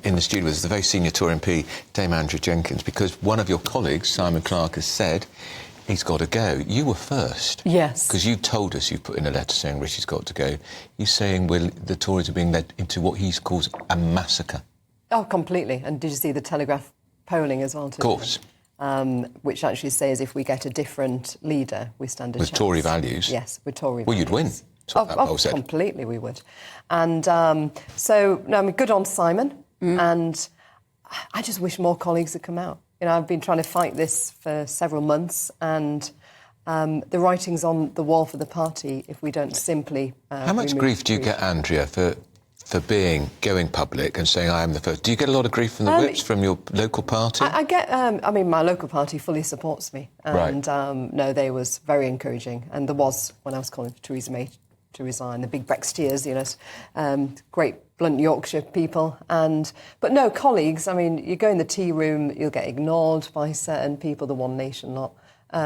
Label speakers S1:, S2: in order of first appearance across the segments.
S1: in the studio with us, the very senior Tory MP, Dame Andrea Jenkyns, because one of your colleagues, Simon Clarke, has said he's got to go. You were first.
S2: Yes.
S1: Because you told us, you put in a letter saying Rishi's got to go. You're saying the Tories are being led into what he calls a massacre.
S2: Oh, completely. And did you see the Telegraph polling as well? Today?
S1: Of course.
S2: Which actually says if we get a different leader, we stand a chance.
S1: With Tory values?
S2: Yes, with Tory values.
S1: Well, you'd win.
S2: Completely we would. And good on Simon. And I just wish more colleagues had come out. You know, I've been trying to fight this for several months, and the writing's on the wall for the party if we don't simply...
S1: How much grief do you get, Andrea, for going public and saying I am the first? Do you get a lot of grief from the whips from your local party?
S2: I get... my local party fully supports me. And,
S1: right.
S2: They was very encouraging. And there was, when I was calling for Theresa May to resign, the big Brexiteers, great blunt Yorkshire people. But no, colleagues, you go in the tea room, you'll get ignored by certain people, the One Nation lot.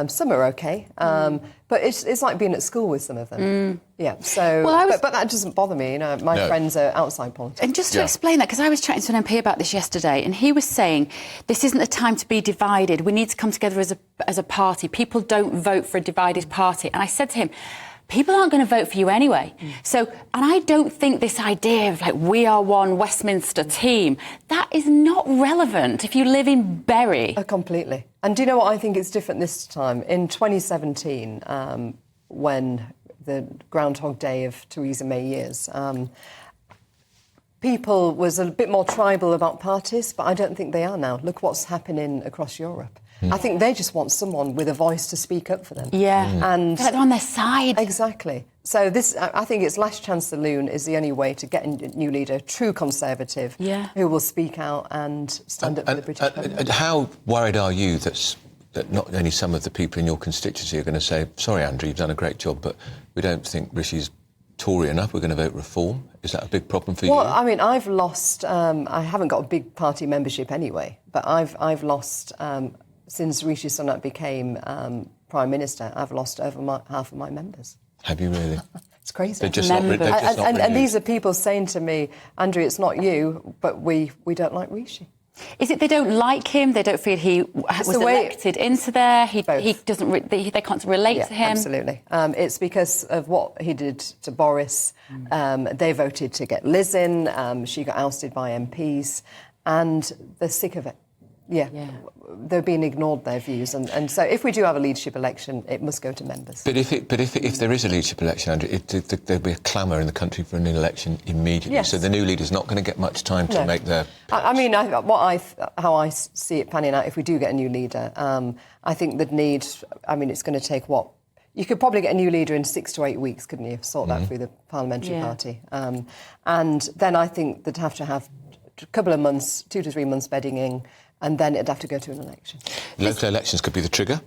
S2: Some are OK, but it's like being at school with some of them. Yeah, so... But that doesn't bother me, My friends are outside politics.
S3: And just to explain that, because I was chatting to an MP about this yesterday, and he was saying, this isn't a time to be divided. We need to come together as a party. People don't vote for a divided party. And I said to him, people aren't going to vote for you anyway. So, and I don't think this idea of, we are one Westminster team, that is not relevant if you live in Bury.
S2: Completely. And do you know what I think is different this time? In 2017, when the Groundhog Day of Theresa May years, people was a bit more tribal about parties, but I don't think they are now. Look what's happening across Europe. I think they just want someone with a voice to speak up for them.
S3: Yeah,
S2: and
S3: they're on their side.
S2: Exactly. So I think it's last chance saloon is the only way to get a new leader, true Conservative, who will speak out and stand up for the British government.
S1: And how worried are you that not only some of the people in your constituency are going to say, sorry, Andrew, you've done a great job, but we don't think Rishi's Tory enough, we're going to vote reform? Is that a big problem for you?
S2: Well, I've lost... I haven't got a big party membership anyway, but I've lost... since Rishi Sunak became Prime Minister, I've lost over half of my members.
S1: Have you really?
S2: It's crazy.
S1: They're just not
S2: and these are people saying to me, Andrew, it's not you, but we don't like Rishi.
S3: Is it they don't like him? They don't feel he was elected into there? He doesn't. They can't relate to him.
S2: Absolutely. It's because of what he did to Boris. They voted to get Liz in. She got ousted by MPs, and they're sick of it. Yeah. They're being ignored, their views, and so if we do have a leadership election, it must go to members.
S1: But if there is a leadership election, Andrew, there'll be a clamour in the country for an election immediately.
S2: Yes.
S1: So the new leader's not going to get much time to make their...
S2: how I see it panning out, if we do get a new leader, I think they'd need... it's going to take what? You could probably get a new leader in 6 to 8 weeks, couldn't you? Sort that through the parliamentary party. And then I think they'd have to have a couple of months, 2 to 3 months bedding in, and then it'd have to go to an election.
S1: Local elections could be the trigger?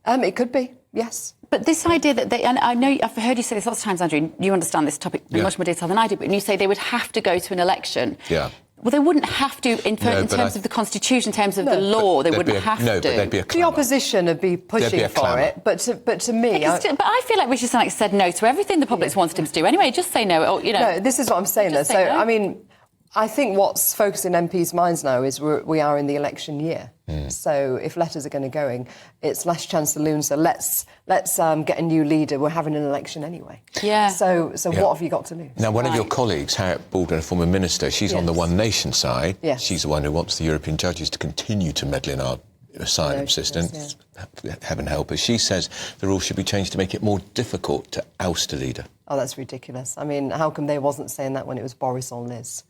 S2: It could be, yes.
S3: But this idea that and I know I've heard you say this lots of times, Andrew, you understand this topic in much more detail than I do, but when you say they would have to go to an election. Yeah. Well, they wouldn't have to in terms of the Constitution, in terms of the law. They wouldn't have to.
S1: No, but there'd be a clamour.
S2: The opposition would be pushing for it, but to me...
S3: But I feel like Rishi Sunak said no to everything the public wanted him to do anyway. Just say no,
S2: No, this is what I'm saying, though. So, no. I think what's focused in MPs' minds now is we are in the election year. So if letters are going to go in, it's last chance saloon. So let's get a new leader. We're having an election anyway. Yeah. So what have you got to lose?
S1: Now, one of your colleagues, Harriet Baldwin, a former minister, she's on the One Nation side.
S2: Yes.
S1: She's the one who wants the European judges to continue to meddle in our asylum system. Heaven help us. She says the rules should be changed to make it more difficult to oust a leader.
S2: Oh, that's ridiculous. How come they wasn't saying that when it was Boris or Liz?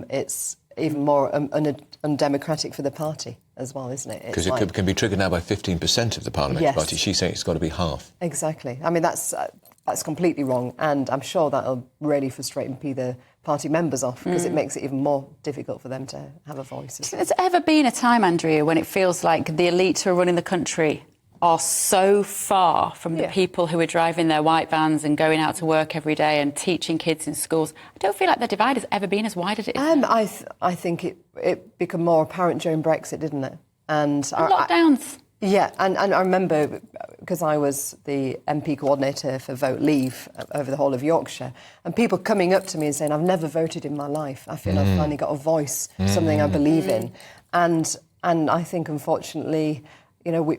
S2: It's even more undemocratic for the party as well, isn't it?
S1: Because it can be triggered now by 15% of the parliamentary party. She's saying it's got to be half.
S2: Exactly. That's completely wrong, and I'm sure that'll really frustrate the party members off, because it makes it even more difficult for them to have a voice.
S3: Has there ever been a time, Andrea, when it feels like the elite who are running the country are so far from the people who are driving their white vans and going out to work every day and teaching kids in schools? I don't feel like the divide has ever been as wide as it is.
S2: I think it became more apparent during Brexit, didn't it? And
S3: lockdowns.
S2: And I remember because I was the MP coordinator for Vote Leave over the whole of Yorkshire, and people coming up to me and saying, I've never voted in my life. I feel I've finally got a voice, something I believe in. And I think, unfortunately, you know,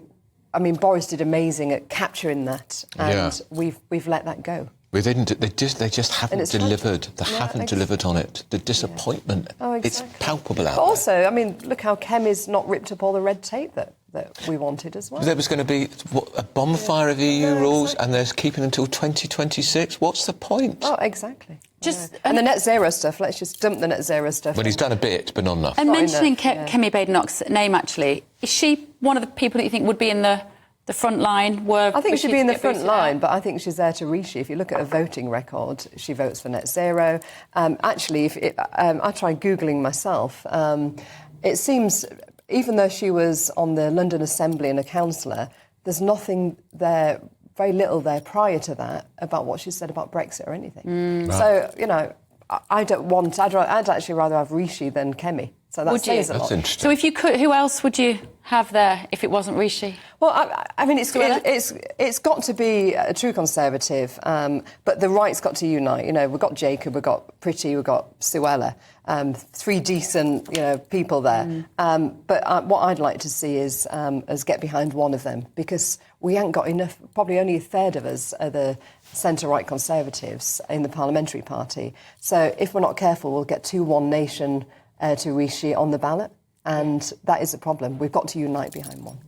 S2: Boris did amazing at capturing that, and we've let that go.
S1: They just haven't delivered. They haven't delivered on it. The disappointment, it's palpable out there.
S2: Also, I mean, look how Kemi's not ripped up all the red tape that we wanted as well.
S1: There was going to be a bonfire of EU rules, and they're keeping until 2026. What's the point?
S2: Oh, exactly. And the net zero stuff, let's just dump the net zero stuff.
S1: Well, he's done a bit, but not enough.
S3: And mentioning Kemi Badenoch's name, actually, is she one of the people that you think would be in the front line?
S2: I think she'd be in the front line, but I think she's there to Rishi. If you look at her voting record, she votes for net zero. Actually, I tried Googling myself. It seems, even though she was on the London Assembly and a councillor, there's nothing there, very little there prior to that about what she said about Brexit or anything. Right. So, you know, I'd actually rather have Rishi than Kemi. So that says a lot.
S1: That's interesting.
S3: So if you could, who else would you have there if it wasn't Rishi?
S2: Well, I mean, it's got to be a true Conservative, but the right's got to unite. You know, we've got Jacob, we've got Priti, we've got Suella, three decent, you know, people there. But what I'd like to see is us get behind one of them, because we ain't got enough. Probably only a third of us are the centre-right Conservatives in the parliamentary party. So if we're not careful, we'll get 2 One Nation to Rishi on the ballot, and that is a problem. We've got to unite behind one.